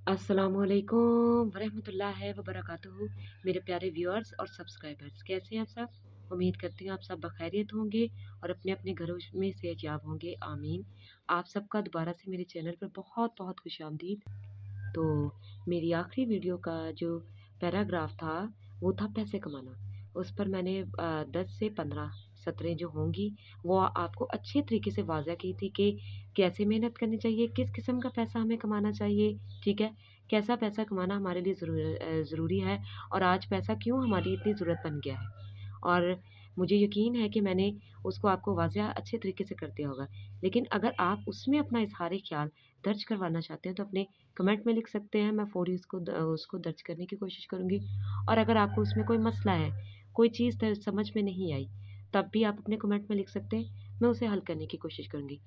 अस्सलामुअलैकुम वरहमतुल्लाहि वबरकातुहू। मेरे प्यारे व्यूअर्स और सब्सक्राइबर्स, कैसे हैं आप सब? उम्मीद करती हूँ आप सब बखैरियत होंगे और अपने अपने घरों में सेहतयाब होंगे, आमीन। आप सबका दोबारा से मेरे चैनल पर बहुत बहुत खुशामदीद। तो मेरी आखिरी वीडियो का जो पैराग्राफ था वो था पैसे कमाना। उस पर मैंने 10 से 15 सतरें जो होंगी वो आपको अच्छे तरीके से वाज़ह की थी कि कैसे मेहनत करनी चाहिए, किस किस्म का पैसा हमें कमाना चाहिए, ठीक है? कैसा पैसा कमाना हमारे लिए ज़रूरी है और आज पैसा क्यों हमारी इतनी ज़रूरत बन गया है। और मुझे यकीन है कि मैंने उसको आपको वाज़ह अच्छे तरीके से कर दिया होगा। लेकिन अगर आप उसमें अपना इज़हार ख्याल दर्ज करवाना चाहते हैं तो अपने कमेंट में लिख सकते हैं, मैं फ़ौरी उसको दर्ज करने की कोशिश करूँगी। और अगर आपको उसमें कोई मसला है, कोई चीज़ समझ में नहीं आई, तब भी आप अपने कमेंट में लिख सकते हैं, मैं उसे हल करने की कोशिश करूँगी।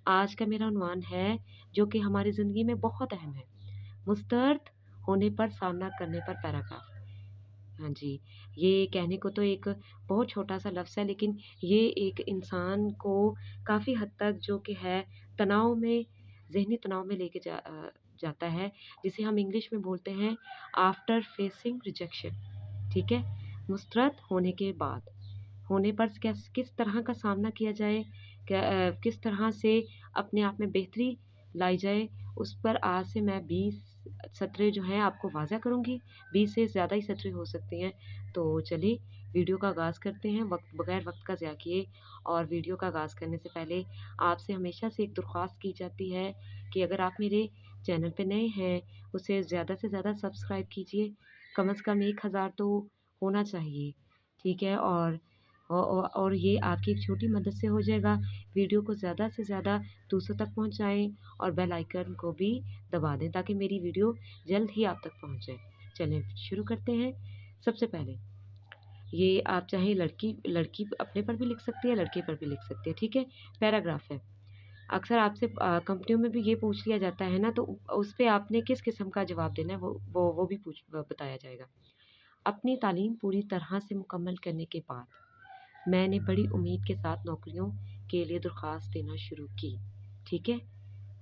आज का मेरा उन्वान है जो कि हमारी ज़िंदगी में बहुत अहम है, मुस्तर्द होने पर सामना करने पर पैराग्राफ। हाँ जी, ये कहने को तो एक बहुत छोटा-सा लफ्ज़ है, लेकिन ये एक इंसान को काफ़ी हद तक जो कि है तनाव में, ज़हनी तनाव में लेके जाता है, जिसे हम इंग्लिश में बोलते हैं आफ्टर फेसिंग रिजेक्शन, ठीक है? मुस्तरद होने के बाद, होने पर किस तरह का सामना किया जाए, किस तरह से अपने आप में बेहतरी लाई जाए, उस पर आज से मैं 20 सतरें जो हैं आपको वाज़ा करूँगी। 20 से ज़्यादा ही सतरें हो सकती हैं। तो चलिए वीडियो का आगाज़ करते हैं बगैर वक्त का ज़ाया किए। और वीडियो का आगाज़ करने से पहले आपसे हमेशा से एक दरख्वास्त की जाती है कि अगर आप मेरे चैनल पे नए हैं, उसे ज़्यादा से ज़्यादा सब्सक्राइब कीजिए। कम से कम 1000 तो होना चाहिए, ठीक है? और ये आपकी एक छोटी मदद से हो जाएगा। वीडियो को ज़्यादा से ज़्यादा दूसरों तक पहुँचाएँ और बेल आइकन को भी दबा दें ताकि मेरी वीडियो जल्द ही आप तक पहुँच जाए। चलें शुरू करते हैं। सबसे पहले ये आप चाहे लड़की लड़की अपने पर भी लिख सकती है, लड़के पर भी लिख सकती है, ठीक है? पैराग्राफ है। अक्सर आपसे कंपनियों में भी ये पूछ लिया जाता है ना, तो उस पे आपने किस किस्म का जवाब देना है वो भी बताया जाएगा। अपनी तालीम पूरी तरह से मुकम्मल करने के बाद मैंने बड़ी उम्मीद के साथ नौकरियों के लिए दरख्वास्त देना शुरू की, ठीक है?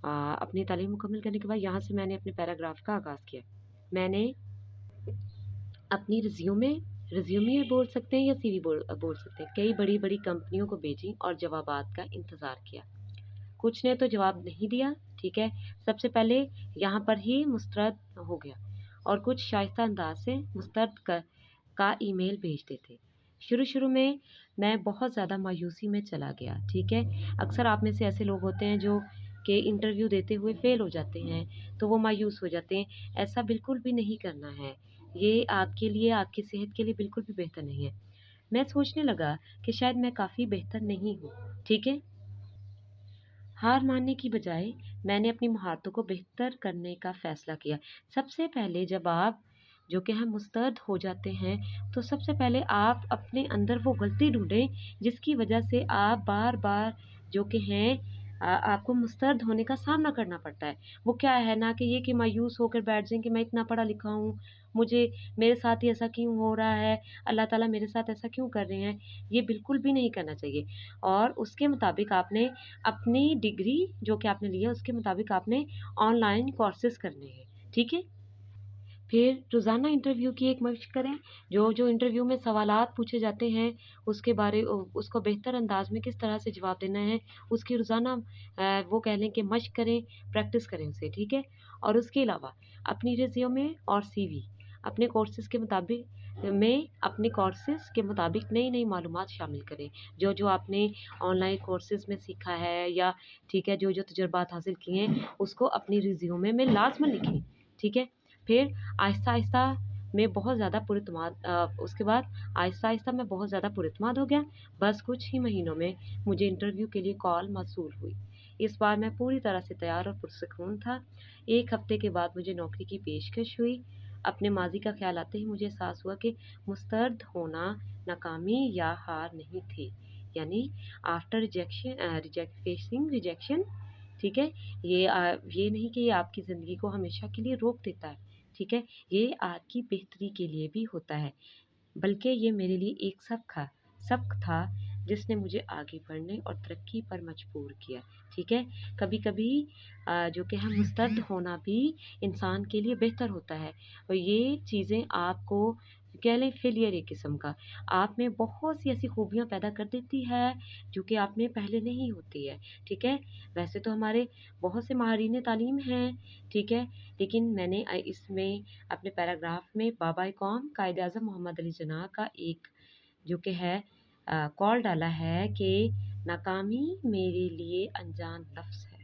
अपनी तालीम मुकम्मल करने के बाद यहाँ से मैंने अपने पैराग्राफ का आगाज़ किया। मैंने अपनी रिज्यूमे बोल सकते हैं या सीवी बोल सकते हैं, कई बड़ी-बड़ी कंपनियों को भेजी और जवाबात का इंतज़ार किया। कुछ ने तो जवाब नहीं दिया, ठीक है? सबसे पहले यहाँ पर ही मुस्तरद हो गया और कुछ शाइस्ता अंदाज से मुस्तरद का ईमेल भेजते थे। शुरू-शुरू में मैं बहुत ज़्यादा मायूसी में चला गया, ठीक है? अक्सर आप में से ऐसे लोग होते हैं जो कि इंटरव्यू देते हुए फ़ेल हो जाते हैं, तो वो मायूस हो जाते हैं। ऐसा बिल्कुल भी नहीं करना है। ये आपके लिए, आपकी सेहत के लिए बिल्कुल भी बेहतर नहीं है। मैं सोचने लगा कि शायद मैं काफ़ी बेहतर नहीं हूँ, ठीक है? हार मानने की बजाय मैंने अपनी महारतों को बेहतर करने का फ़ैसला किया। सबसे पहले जब आप जो कि हम मुस्तैद हो जाते हैं, तो सबसे पहले आप अपने अंदर वो गलती ढूँढें, जिसकी वजह से आप बार-बार जो कि हैं आपको मुस्तैद होने का सामना करना पड़ता है। वो क्या है ना कि ये कि मायूस होकर बैठ जाएँ कि मैं इतना पढ़ा लिखा हूँ, मुझे मेरे साथ ही ऐसा क्यों हो रहा है, अल्लाह ताला मेरे साथ ऐसा क्यों कर रहे हैं? ये बिल्कुल भी नहीं करना चाहिए। और उसके मुताबिक आपने अपनी डिग्री जो कि आपने ली है उसके मुताबिक आपने ऑनलाइन कोर्सेज़ करने हैं, ठीक है? फिर रोज़ाना इंटरव्यू की एक मशक करें। जो इंटरव्यू में सवालात पूछे जाते हैं उसको बेहतर अंदाज़ में किस तरह से जवाब देना है, उसकी रोज़ाना वो कह लें कि मशक करें, प्रैक्टिस करें उसे, ठीक है? और उसके अलावा अपनी रिज़्यूमे और सीवी अपने कोर्सेज़ के मुताबिक नई-नई मालूमात शामिल करें। जो आपने ऑनलाइन कोर्सेज़ में सीखा है या ठीक है, जो तजुर्बात हासिल किए हैं, उसको अपनी रिज़्यूमे में लाज़मन लिखें, ठीक है? फिर आहिस्ता-आहिस्ता मैं बहुत ज़्यादा उसके बाद आहिस्ता-आहिस्ता मैं बहुत ज़्यादा पुरइत्माद हो गया। बस कुछ ही महीनों में मुझे इंटरव्यू के लिए कॉल मौसूल हुई। इस बार मैं पूरी तरह से तैयार और पुरसुकून था। 1 हफ्ते के बाद मुझे नौकरी की पेशकश हुई। अपने माज़ी का ख़्याल आते ही मुझे एहसास हुआ कि मुस्तर्द होना नाकामी या हार नहीं थी। यानी आफ्टर फेसिंग रिजेक्शन, ठीक है? ये नहीं कि ये आपकी ज़िंदगी को हमेशा के लिए रोक देता है, ठीक है? ये आपकी बेहतरी के लिए भी होता है, बल्कि ये मेरे लिए एक सबक था جس نے مجھے آگے بڑھنے اور ترقی پر مجبور کیا. ٹھیک ہے، کبھی کبھی جو کہ ہے مسترد ہونا بھی انسان کے لیے بہتر ہوتا ہے، اور یہ چیزیں آپ کو کہہ لیں فیلئر ایک قسم کا آپ میں بہت سی ایسی خوبیاں پیدا کر دیتی ہے جو کہ آپ میں پہلے نہیں ہوتی ہے. ٹھیک ہے، ویسے تو ہمارے بہت سے ماہرین تعلیم ہیں، ٹھیک ہے، لیکن میں نے اس میں اپنے پیراگراف میں بابا قوم قائد اعظم محمد علی جناح کا ایک جو کہ ہے کال ڈالا ہے کہ ناکامی میرے لیے انجان لفظ ہے.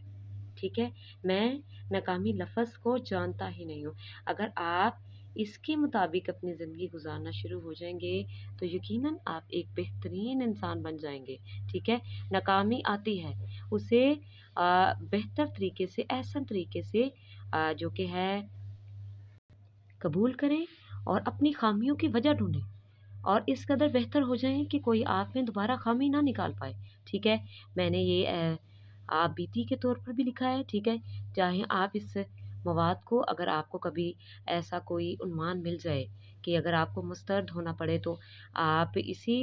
ٹھیک ہے، میں ناکامی لفظ کو جانتا ہی نہیں ہوں. اگر آپ اس کے مطابق اپنی زندگی گزارنا شروع ہو جائیں گے تو یقیناً آپ ایک بہترین انسان بن جائیں گے. ٹھیک ہے، ناکامی آتی ہے، اسے بہتر طریقے سے، احسن طریقے سے جو کہ ہے قبول کریں اور اپنی خامیوں کی وجہ ڈھونڈیں اور اس قدر بہتر ہو جائیں کہ کوئی آپ میں دوبارہ خامی نہ نکال پائے. ٹھیک ہے، میں نے یہ آپ بیتی کے طور پر بھی لکھا ہے. ٹھیک ہے، چاہے آپ اس مواد کو، اگر آپ کو کبھی ایسا کوئی عنوان مل جائے کہ اگر آپ کو مسترد ہونا پڑے تو آپ اسی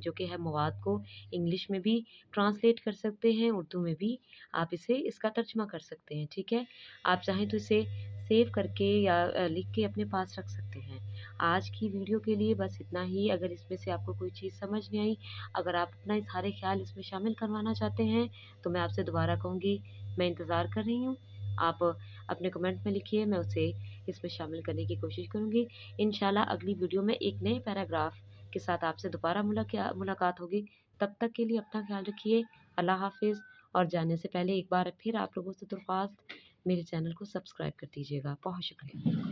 جو کہ ہے مواد کو انگلش میں بھی ٹرانسلیٹ کر سکتے ہیں، اردو میں بھی آپ اسے اس کا ترجمہ کر سکتے ہیں. ٹھیک ہے، آپ چاہیں تو اسے سیو کر کے یا لکھ کے اپنے پاس رکھ سکتے ہیں. آج کی ویڈیو کے لیے بس اتنا ہی. اگر اس میں سے آپ کو کوئی چیز سمجھ نہیں آئی، اگر آپ اپنا اظہار خیال اس میں شامل کروانا چاہتے ہیں تو میں آپ سے دوبارہ کہوں گی میں انتظار کر رہی ہوں. آپ اپنے کمنٹ میں لکھیے، میں اسے اس میں شامل کرنے کی کوشش کروں گی. انشاءاللہ اگلی ویڈیو میں ایک نئے پیراگراف کے ساتھ آپ سے دوبارہ ملاقات ہوگی. تب تک کے لیے اپنا خیال رکھیے. اللہ حافظ. اور جانے سے پہلے ایک بار پھر آپ لوگوں سے درخواست، میرے چینل کو سبسکرائب کر دیجیے گا. بہت شکریہ.